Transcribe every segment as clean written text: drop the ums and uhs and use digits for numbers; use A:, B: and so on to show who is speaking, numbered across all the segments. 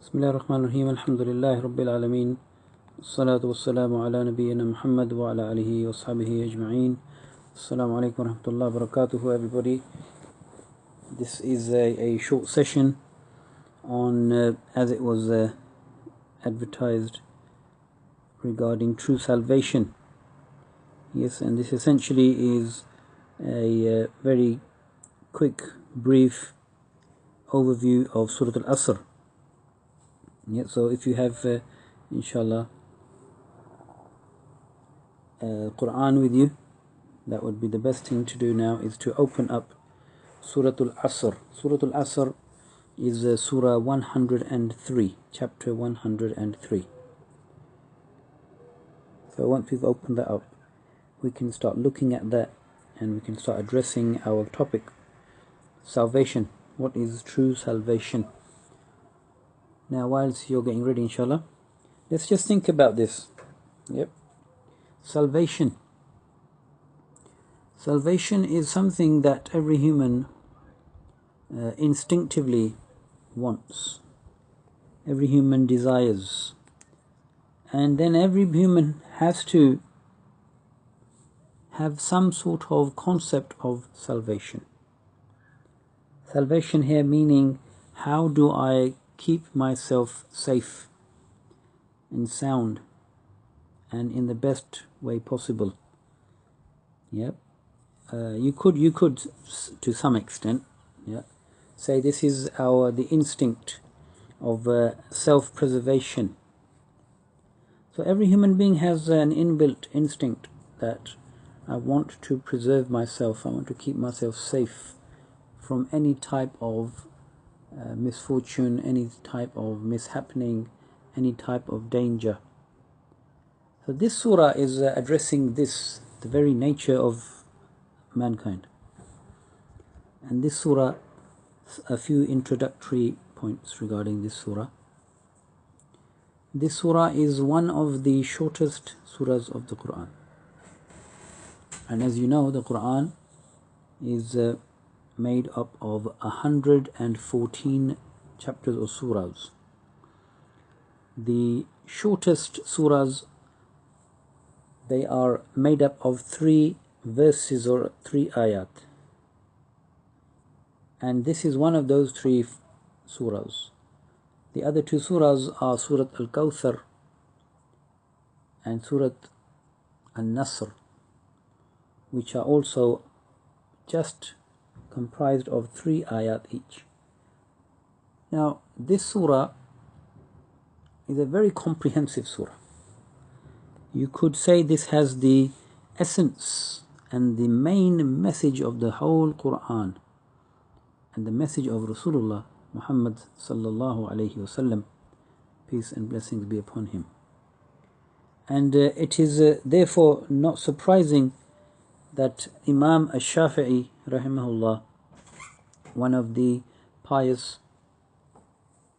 A: بسم الله الرحمن الرحيم الحمد لله رب العالمين الصلاة والسلام على نبينا محمد وعلى آله وصحبه أجمعين. Assalamu alaikum wa rahmatullahi wa barakatuhu, everybody. This is a short session on, as it was advertised, regarding true salvation. Yes, and this essentially is a very quick, brief overview of Surah Al-Asr. Yeah, so if you have, inshallah, Quran with you, that would be the best thing to do now, is to open up Surah Al-Asr. Surah Al-Asr is Surah 103, chapter 103. So once we've opened that up, we can start looking at that and we can start addressing our topic, salvation. What is true salvation? Now, whilst you're getting ready, inshallah, let's just think about this. Yep. Salvation. Salvation is something that every human instinctively wants. Every human desires. And then every human has to have some sort of concept of salvation. Salvation here meaning, how do I keep myself safe and sound and in the best way possible? Yep. You could to some extent, yeah, say this is the instinct of self-preservation. So every human being has an inbuilt instinct that I want to preserve myself, I want to keep myself safe from any type of misfortune, any type of mishappening, any type of danger. So this surah is addressing this, the very nature of mankind. And this surah, a few introductory points regarding this surah. This surah is one of the shortest surahs of the Quran. And as you know, the Quran is made up of 114 chapters or surahs. The shortest surahs, they are made up of 3 verses or 3 ayat. And this is one of those 3 surahs. The other 2 surahs are Surah Al-Kawthar and Surah Al-Nasr, which are also just comprised of 3 ayat each. Now, this surah is a very comprehensive surah. You could say this has the essence and the main message of the whole Quran and the message of Rasulullah Muhammad sallallahu alayhi wasallam, peace and blessings be upon him. And it is therefore not surprising that Imam Ash-Shafi'i rahimahullah, one of the pious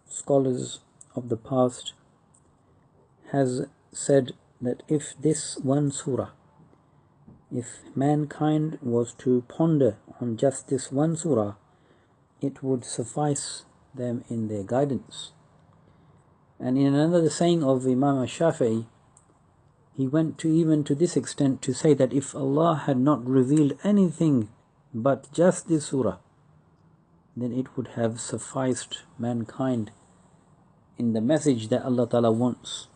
A: scholars of the past, has said that if this one surah, if mankind was to ponder on just this one surah, it would suffice them in their guidance. And in another saying of Imam Ash-Shafi'i, he went even to this extent to say that if Allah had not revealed anything but just this surah, then it would have sufficed mankind in the message that Allah Ta'ala wants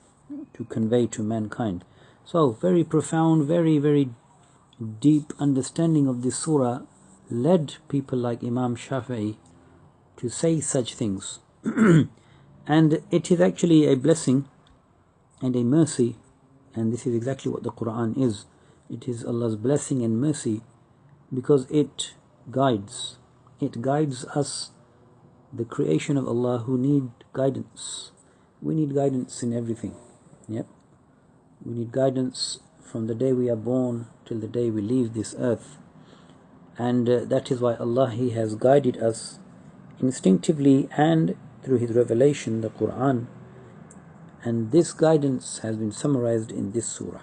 A: to convey to mankind. So very profound, very, very deep understanding of this surah led people like Imam Shafi'i to say such things. And it is actually a blessing and a mercy. And this is exactly what the Quran is. It is Allah's blessing and mercy because it guides. It guides us, the creation of Allah, who need guidance. We need guidance in everything. Yep. We need guidance from the day we are born till the day we leave this earth. And that is why Allah, He has guided us instinctively and through His revelation, the Quran. And this guidance has been summarized in this surah.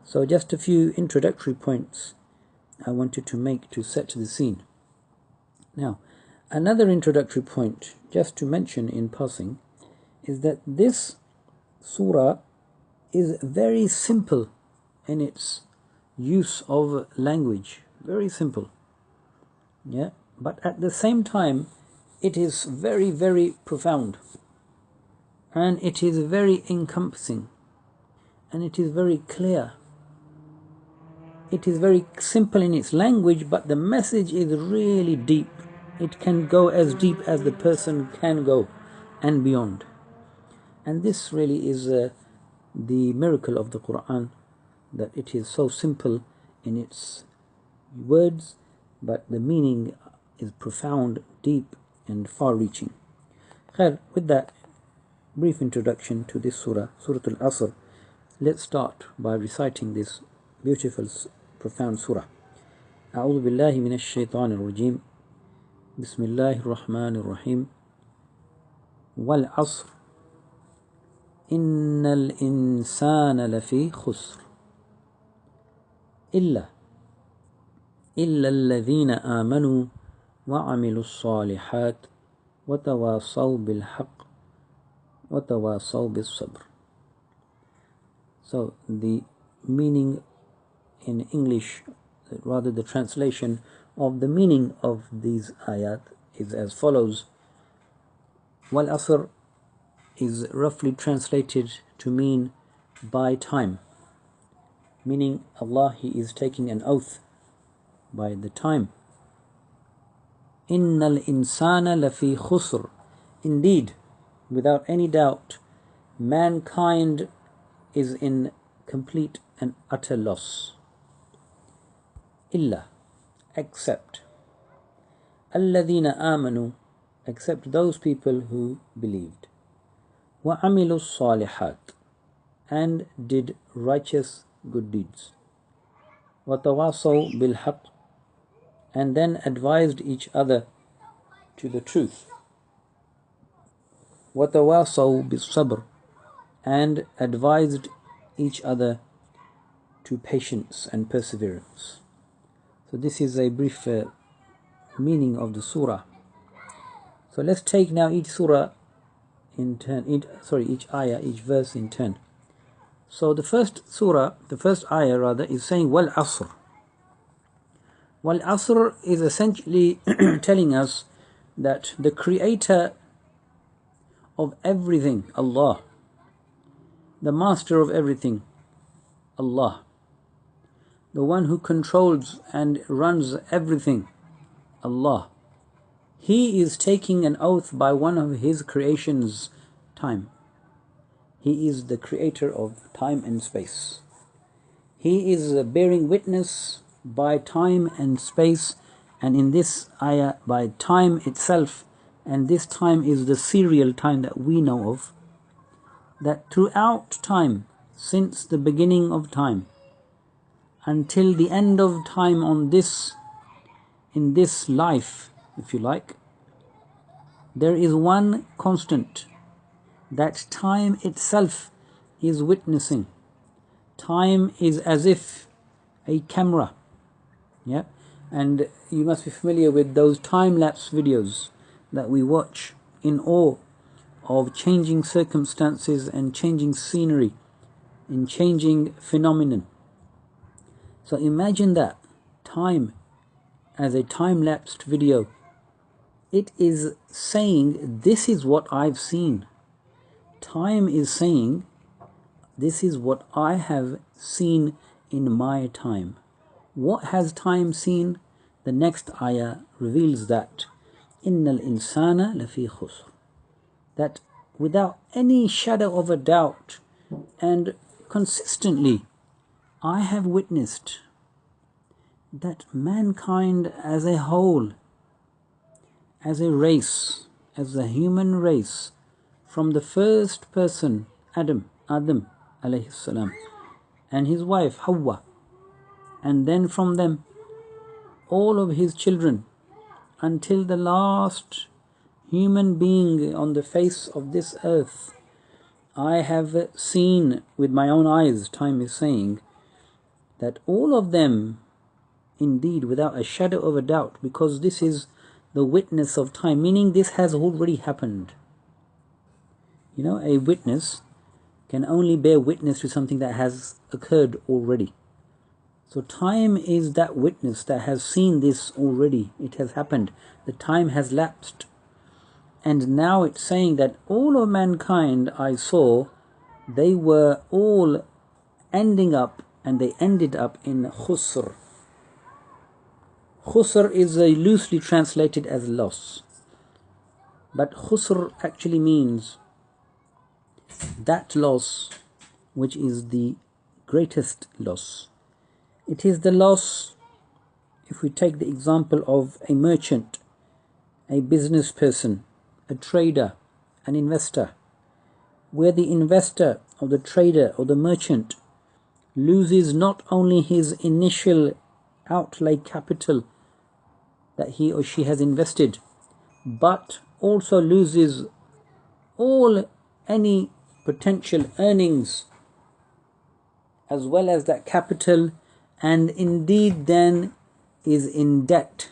A: So just a few introductory points I wanted to make to set the scene. Now, another introductory point, just to mention in passing, is that this surah is very simple in its use of language, very simple, yeah, but at the same time it is very, very profound, and it is very encompassing, and it is very clear. It is very simple in its language, but the message is really deep. It can go as deep as the person can go and beyond. And this really is the miracle of the Quran, that it is so simple in its words, but the meaning is profound, deep, and far-reaching. Khair, with that brief introduction to this surah, Surah Al-Asr, let's start by reciting this beautiful, profound surah. أعوذ بالله من الشيطان الرجيم بسم الله الرحمن الرحيم والعصر إن الإنسان لفي خسر إلا الذين آمنوا وعملوا الصالحات وتواصوا بالحق وتواصوا بالصبر. So the meaning in English, rather the translation of the meaning of these ayat, is as follows. Wal Asr is roughly translated to mean by time, meaning Allah, He is taking an oath by the time. Innal insana lafi khusr. Indeed, without any doubt, mankind is in complete and utter loss. Illa, except. Alladhina amanu, except those people who believed. Wa amilu salihat, and did righteous good deeds. Wa tawasaw bil haqq, and then advised each other to the truth. Wa tawasaw bis sabr, and advised each other to patience and perseverance. So this is a brief meaning of the surah. So let's take now each surah in turn, each ayah, each verse in turn. So the first ayah rather, is saying Wal Asr. Wal Asr is essentially telling us that the creator of everything, Allah, the master of everything, Allah, the one who controls and runs everything, Allah, He is taking an oath by one of His creations, time. He is the creator of time and space. He is bearing witness by time and space, and in this ayah by time itself, and this time is the serial time that we know of, that throughout time, since the beginning of time until the end of time in this life, if you like, there is one constant, that time itself is witnessing. Time is as if a camera, yeah, and you must be familiar with those time-lapse videos that we watch in awe of changing circumstances and changing scenery and changing phenomenon. So imagine that time as a time-lapsed video. It is saying, this is what I've seen. Time is saying, this is what I have seen in my time. What has time seen? The next ayah reveals that. Innal insana lafi khusr. That without any shadow of a doubt and consistently, I have witnessed that mankind as a whole, as a race, as a human race, from the first person, Adam alayhi salam, and his wife Hawa, and then from them all of his children until the last human being on the face of this earth, I have seen with my own eyes, time is saying, that all of them, indeed, without a shadow of a doubt, because this is the witness of time, meaning this has already happened. You know, a witness can only bear witness to something that has occurred already. So time is that witness that has seen this already. It has happened. The time has lapsed. And now it's saying that all of mankind I saw, they were all ending up, and they ended up in khusr. Khusr is loosely translated as loss. But khusr actually means that loss which is the greatest loss. It is the loss, if we take the example of a merchant, a business person, a trader, an investor, where the investor or the trader or the merchant loses not only his initial outlay capital that he or she has invested, but also loses all any potential earnings as well as that capital, and indeed then is in debt,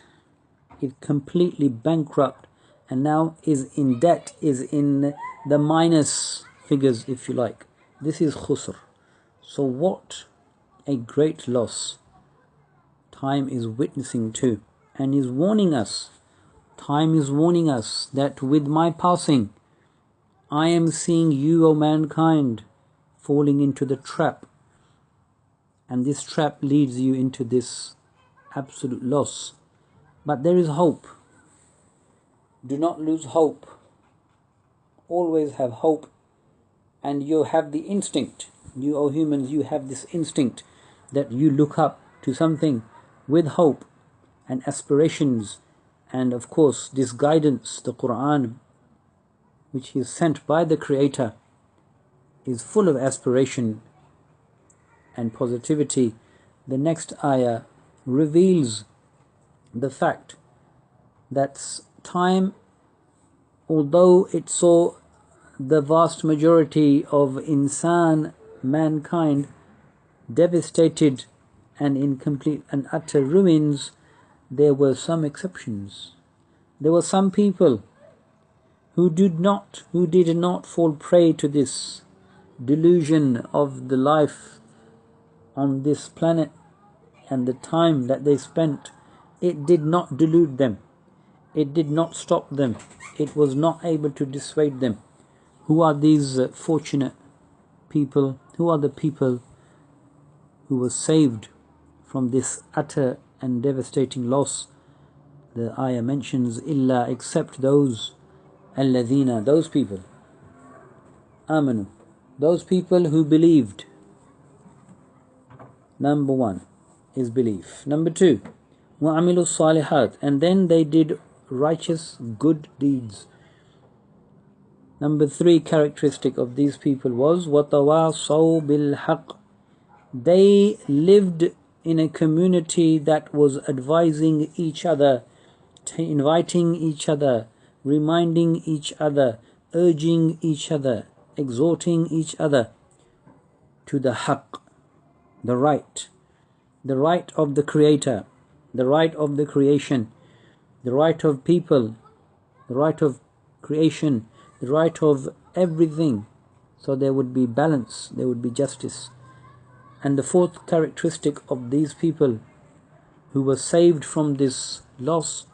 A: is completely bankrupt, and now is in debt, is in the minus figures, if you like. This is khusr. So what a great loss time is witnessing to, and is warning us. Time is warning us that with my passing, I am seeing you, O mankind, falling into the trap. And this trap leads you into this absolute loss. But there is hope. Do not lose hope. Always have hope. And you have the instinct. You, O humans, you have this instinct that you look up to something with hope and aspirations. And of course, this guidance, the Quran, which is sent by the Creator, is full of aspiration and positivity. The next ayah reveals the fact that time, although it saw the vast majority of mankind devastated and in complete and utter ruins, there were some exceptions. There were some people who did not fall prey to this delusion of the life on this planet, and the time that they spent, it did not delude them. It did not stop them. It was not able to dissuade them. Who are these fortunate people? Who are the people who were saved from this utter and devastating loss? The ayah mentions illa, except those alladhina, those people, amanu, those people who believed. Number one is belief. Number two, وَعَمِلُوا الصَّالِحَاتِ, and then they did righteous good deeds. Number three characteristic of these people was وَتَوَاصَوْا بِالْحَقِّ, they lived in a community that was advising each other, inviting each other, reminding each other, urging each other, exhorting each other to the haqq, the right of the Creator, the right of the creation, the right of people, the right of creation, the right of everything. So there would be balance, there would be justice. And the fourth characteristic of these people who were saved from this loss,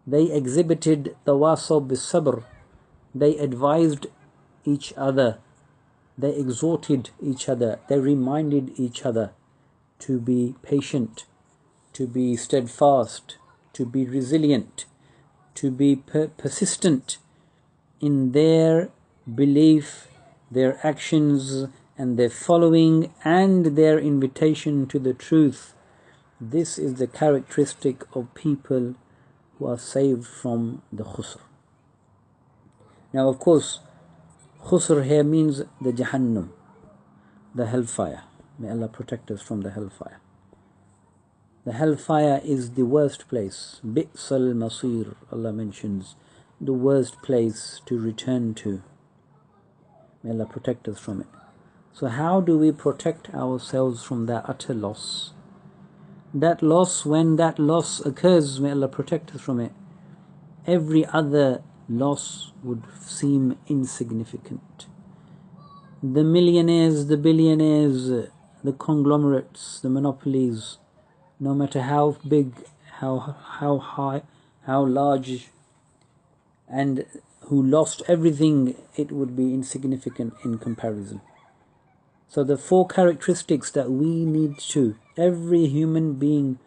A: they exhibited tawasaw bis-sabr. They advised each other, they exhorted each other, they reminded each other to be patient, to be steadfast, to be resilient, to be persistent in their belief, their actions, and their following, and their invitation to the truth. This is the characteristic of people who are saved from the khusr. Now, of course, khusr here means the Jahannam, the hellfire. May Allah protect us from the hellfire. The hellfire is the worst place. Bi'sal masir, Allah mentions, the worst place to return to. May Allah protect us from it. So how do we protect ourselves from that utter loss? That loss, when that loss occurs, may Allah protect us from it, every other loss would seem insignificant. The millionaires, the billionaires, the conglomerates, the monopolies, no matter how big, how high, how large, and who lost everything, it would be insignificant in comparison. So the 4 characteristics that we need to, every human being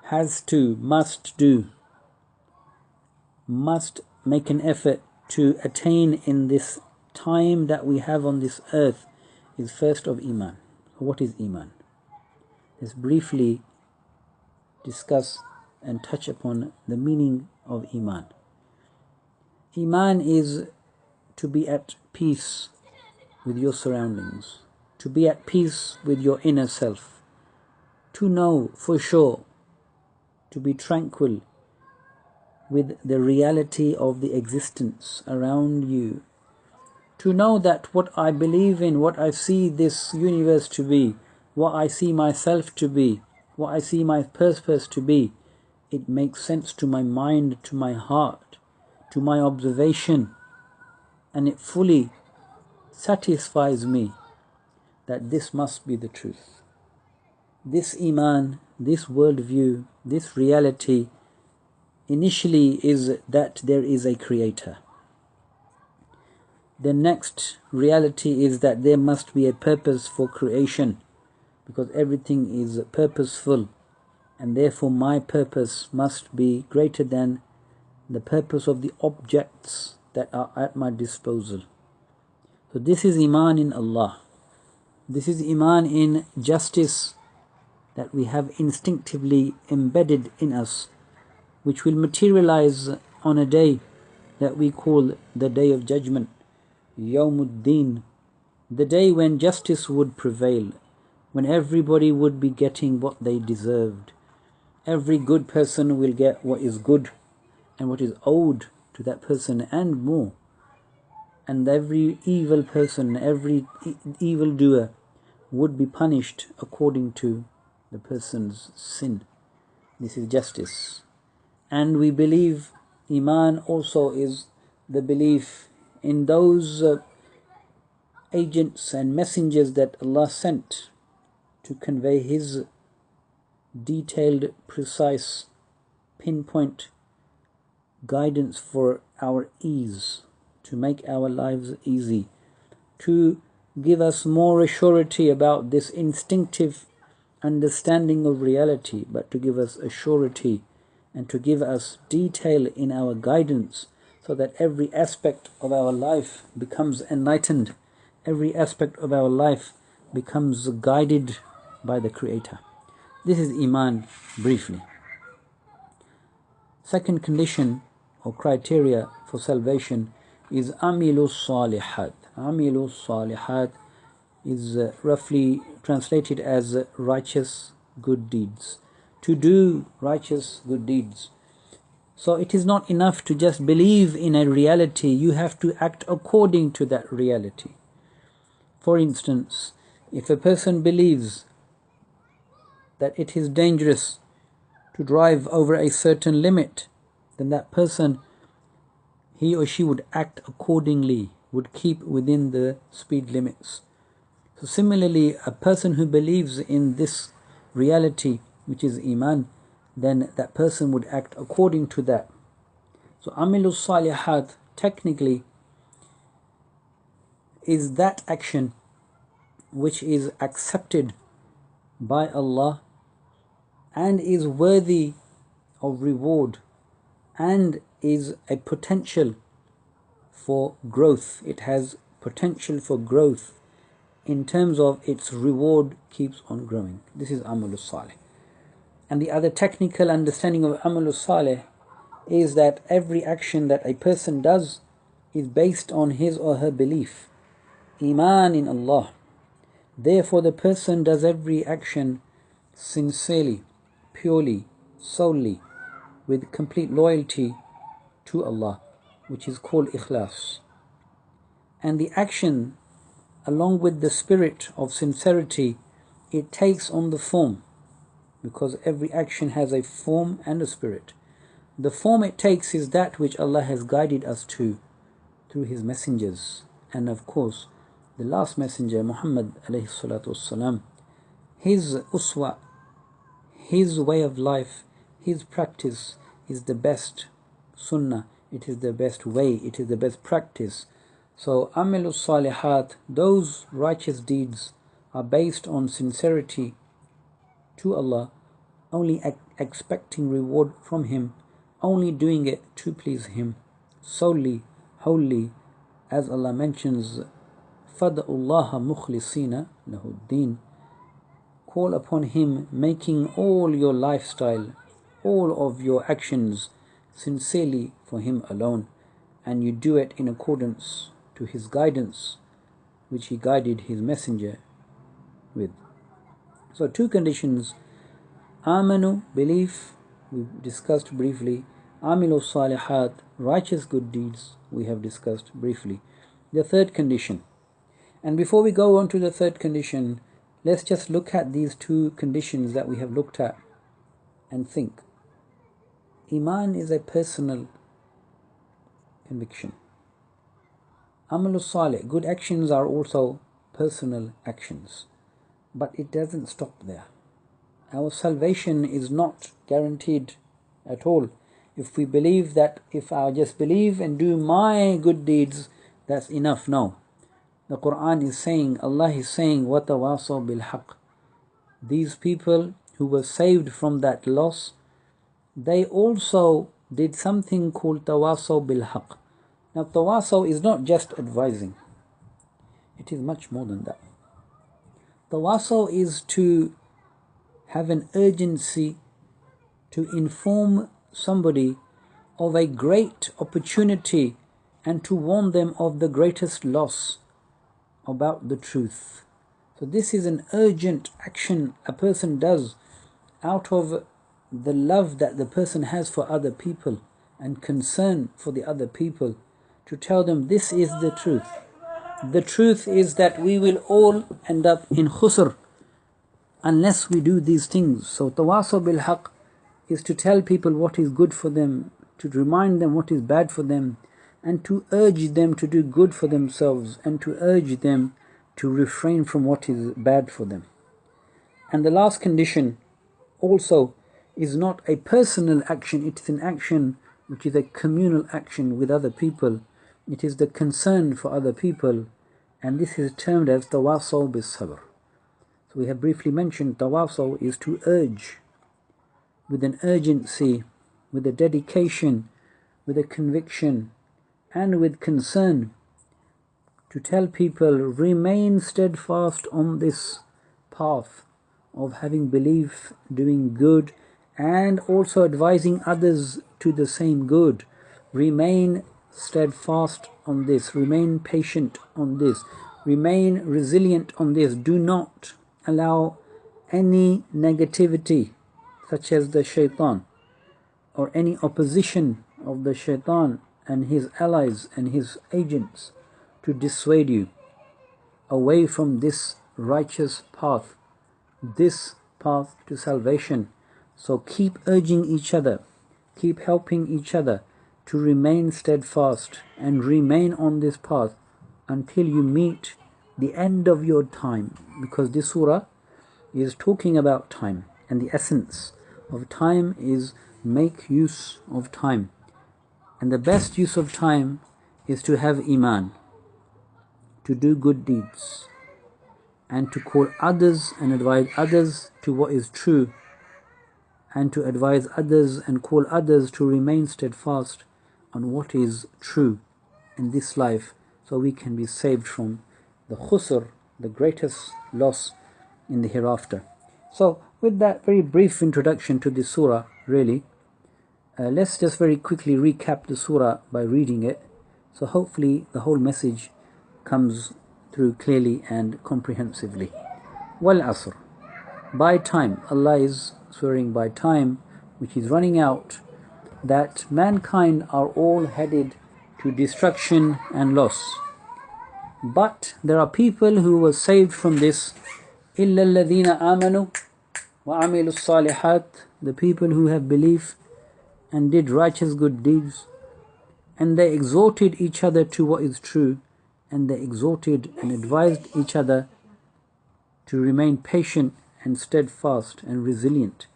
A: has to, must do, must make an effort to attain in this time that we have on this earth, is first of Iman. What is Iman? Let's briefly discuss and touch upon the meaning of Iman. Iman is to be at peace with your surroundings, to be at peace with your inner self, to know for sure, to be tranquil with the reality of the existence around you, to know that what I believe in, what I see this universe to be, what I see myself to be, what I see my purpose to be, it makes sense to my mind, to my heart, to my observation, and it fully satisfies me that this must be the truth. This Iman, this worldview, this reality initially is that there is a creator. The next reality is that there must be a purpose for creation, because everything is purposeful, and therefore my purpose must be greater than the purpose of the objects that are at my disposal. So this is Iman in Allah. This is Iman in justice that we have instinctively embedded in us, which will materialize on a day that we call the Day of Judgment, Yawmuddin, the day when justice would prevail, when everybody would be getting what they deserved. Every good person will get what is good and what is owed to that person and more. And every evil person, every evildoer would be punished according to the person's sin. This is justice. And we believe Iman also is the belief in those agents and messengers that Allah sent to convey His detailed, precise, pinpoint guidance for our ease, to make our lives easy, to give us more surety about this instinctive understanding of reality, but to give us a surety and to give us detail in our guidance, so that every aspect of our life becomes enlightened, every aspect of our life becomes guided by the Creator. This is Iman briefly. Second condition or criteria for salvation is Amilu Salihat. Amilu Salihat is roughly translated as righteous good deeds. To do righteous good deeds. So it is not enough to just believe in a reality, you have to act according to that reality. For instance, if a person believes that it is dangerous to drive over a certain limit, then that person, he or she would act accordingly, would keep within the speed limits. So similarly, a person who believes in this reality, which is Iman, then that person would act according to that. So Amilus Salihat technically is that action which is accepted by Allah and is worthy of reward and is a potential for growth. It has potential for growth in terms of its reward keeps on growing. This is Amalus Salih. And the other technical understanding of Amalus Salih is that every action that a person does is based on his or her belief, Iman in Allah. Therefore the person does every action sincerely, purely, solely, with complete loyalty to Allah, which is called Ikhlas. And the action, along with the spirit of sincerity, it takes on the form, because every action has a form and a spirit. The form it takes is that which Allah has guided us to through His messengers. And of course, the last messenger, Muhammad alayhi salatu wassalam, his uswa, his way of life, his practice is the best sunnah, it is the best way, it is the best practice. So Amilus Salihat, those righteous deeds are based on sincerity to Allah, only expecting reward from Him, only doing it to please Him, solely, wholly, as Allah mentions, فَدَعُوا اللَّهَ مُخْلِصِينَ لَهُ الدِّينَ. Call upon Him, making all your lifestyle, all of your actions sincerely for Him alone, and you do it in accordance to His guidance, which He guided His messenger with. So 2 conditions: amanu, belief, we discussed briefly; amilu salihat, righteous good deeds, we have discussed briefly. The 3rd condition, and before we go on to the 3rd condition, let's just look at these 2 conditions that we have looked at and think. Iman is a personal conviction. Amalu salih, good actions, are also personal actions. But it doesn't stop there. Our salvation is not guaranteed at all. If we believe that if I just believe and do my good deeds, that's enough. No. The Quran is saying, Allah is saying, وَتَوَاصَوْا بِالْحَقِّ. These people who were saved from that loss, they also did something called tawasaw bil haqq. Now tawasaw is not just advising, it is much more than that. Tawasaw is to have an urgency to inform somebody of a great opportunity and to warn them of the greatest loss about the truth. So this is an urgent action a person does out of the love that the person has for other people and concern for the other people, to tell them this is the truth. The truth is that we will all end up in khusr unless we do these things. So tawasaw bil haqq is to tell people what is good for them, to remind them what is bad for them, and to urge them to do good for themselves, and to urge them to refrain from what is bad for them. And the last condition also is not a personal action, it is an action which is a communal action with other people. It is the concern for other people, and this is termed as tawasaw bis sabr. So we have briefly mentioned tawasaw is to urge with an urgency, with a dedication, with a conviction, and with concern, to tell people remain steadfast on this path of having belief, doing good, and also advising others to the same good. Remain steadfast on this, remain patient on this, remain resilient on this. Do not allow any negativity such as the shaitan or any opposition of the shaitan and his allies and his agents to dissuade you away from this righteous path, this path to salvation. So keep urging each other, keep helping each other to remain steadfast and remain on this path until you meet the end of your time, because this surah is talking about time, and the essence of time is make use of time. And the best use of time is to have iman, to do good deeds, and to call others and advise others to what is true, and to advise others and call others to remain steadfast on what is true in this life, so we can be saved from the khusr, the greatest loss in the hereafter. So with that very brief introduction to this surah, really, let's just very quickly recap the surah by reading it. So hopefully the whole message comes through clearly and comprehensively. Wal asr, by time, Allah is swearing by time which is running out, that mankind are all headed to destruction and loss. But there are people who were saved from this. إِلَّا الَّذِينَ آمَنُوا وَعَمِلُوا الصَّالِحَاتِ, the people who have belief and did righteous good deeds, and they exhorted each other to what is true, and they exhorted and advised each other to remain patient and steadfast and resilient.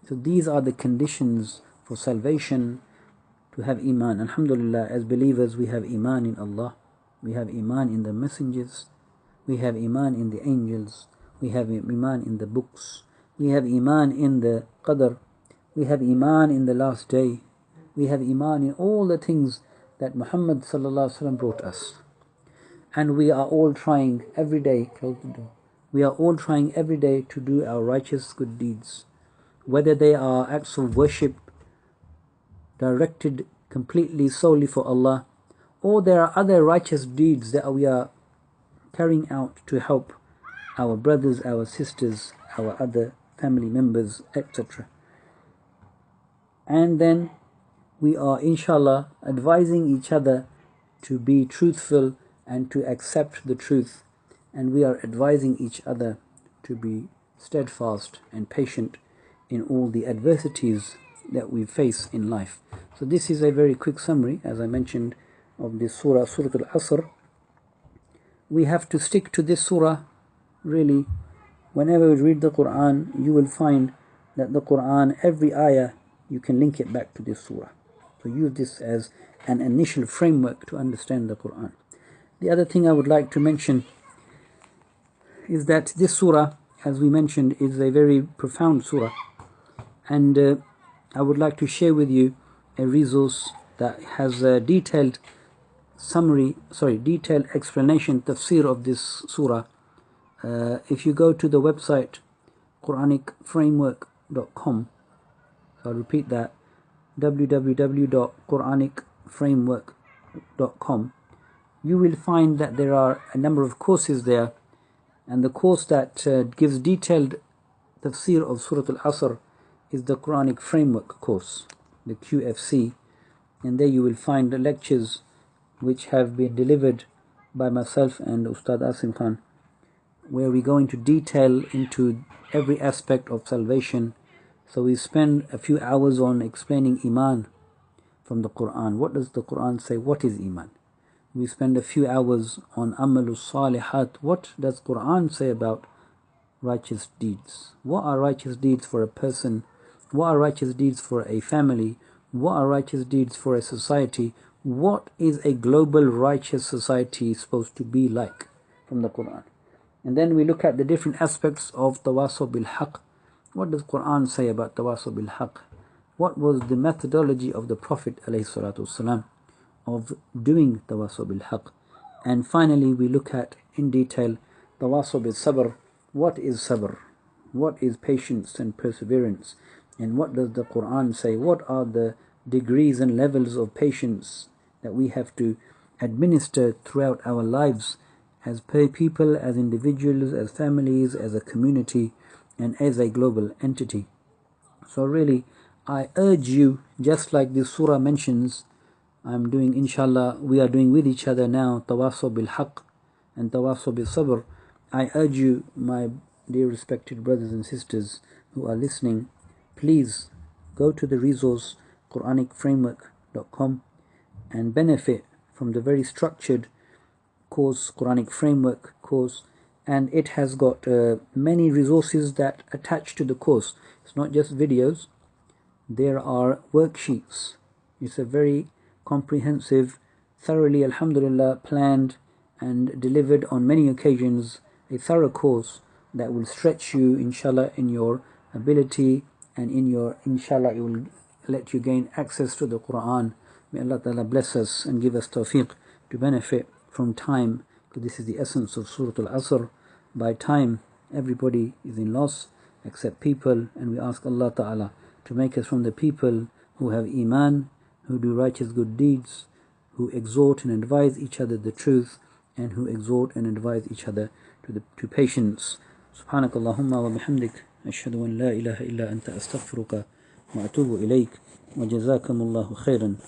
A: So these are the conditions for salvation, to have iman. Alhamdulillah, as believers we have iman in Allah, we have iman in the messengers, we have iman in the angels, we have iman in the books, we have iman in the qadr, we have iman in the last day, we have iman in all the things that Muhammad sallallahu alaihi wasallam brought us. And we are all trying every day, close the door, we are all trying every day to do our righteous good deeds, whether they are acts of worship directed completely solely for Allah, or there are other righteous deeds that we are carrying out to help our brothers, our sisters, our other family members, etc. And then we are inshallah advising each other to be truthful and to accept the truth, and we are advising each other to be steadfast and patient in all the adversities that we face in life. So this is a very quick summary, as I mentioned, of this surah, Surah Al-Asr. We have to stick to this surah. Really, whenever we read the Quran, you will find that the Quran, every ayah, you can link it back to this surah. So use this as an initial framework to understand the Quran. The other thing I would like to mention is that this surah, as we mentioned, is a very profound surah, and I would like to share with you a resource that has a detailed explanation, tafsir of this surah. If you go to the website quranicframework.com, so I'll repeat that, www.quranicframework.com, you will find that there are a number of courses there, and the course that gives detailed tafsir of Surah Al-Asr is the Quranic Framework course, the QFC, and there you will find the lectures which have been delivered by myself and Ustadh Asim Khan, where we go into detail into every aspect of salvation. So we spend a few hours on explaining Iman from the Quran. What does the Quran say? What is Iman? We spend a few hours on Amalus Salihat. What does Quran say about righteous deeds? What are righteous deeds for a person? What are righteous deeds for a family? What are righteous deeds for a society? What is a global righteous society supposed to be like from the Quran? And then we look at the different aspects of Tawasaw bil Haqq. What does Quran say about Tawasaw bil Haqq? What was the methodology of the Prophet ﷺ of doing Tawasaw bil Haqq? And finally we look at in detail Tawasaw bil Sabr. What is Sabr? What is patience and perseverance? And what does the Quran say? What are the degrees and levels of patience that we have to administer throughout our lives as people, as individuals, as families, as a community, and as a global entity? So really, I urge you, just like this surah mentions, I'm doing, inshallah, we are doing with each other now, Tawasaw bil Haqq and Tawasaw bil Sabr. I urge you, my dear respected brothers and sisters who are listening, please go to the resource quranicframework.com and benefit from the very structured course, Quranic Framework course, and it has got many resources that attach to the course. It's not just videos, there are worksheets. It's a very comprehensive, thoroughly, alhamdulillah, planned and delivered on many occasions, a thorough course that will stretch you, inshallah, in your ability, and in your, inshallah, it will let you gain access to the Quran. May Allah Ta'ala bless us and give us tawfiq to benefit from time, because this is the essence of Surah Al-Asr. By time, everybody is in loss except people, and we ask Allah Ta'ala to make us from the people who have Iman, who do righteous good deeds, who exhort and advise each other the truth, and who exhort and advise each other to patience. Subhanakallahumma wa bihamdik, ashhadu an la ilaha illa anta astaghfiruka wa atubu ilayk, wa jazakumullahu khairan.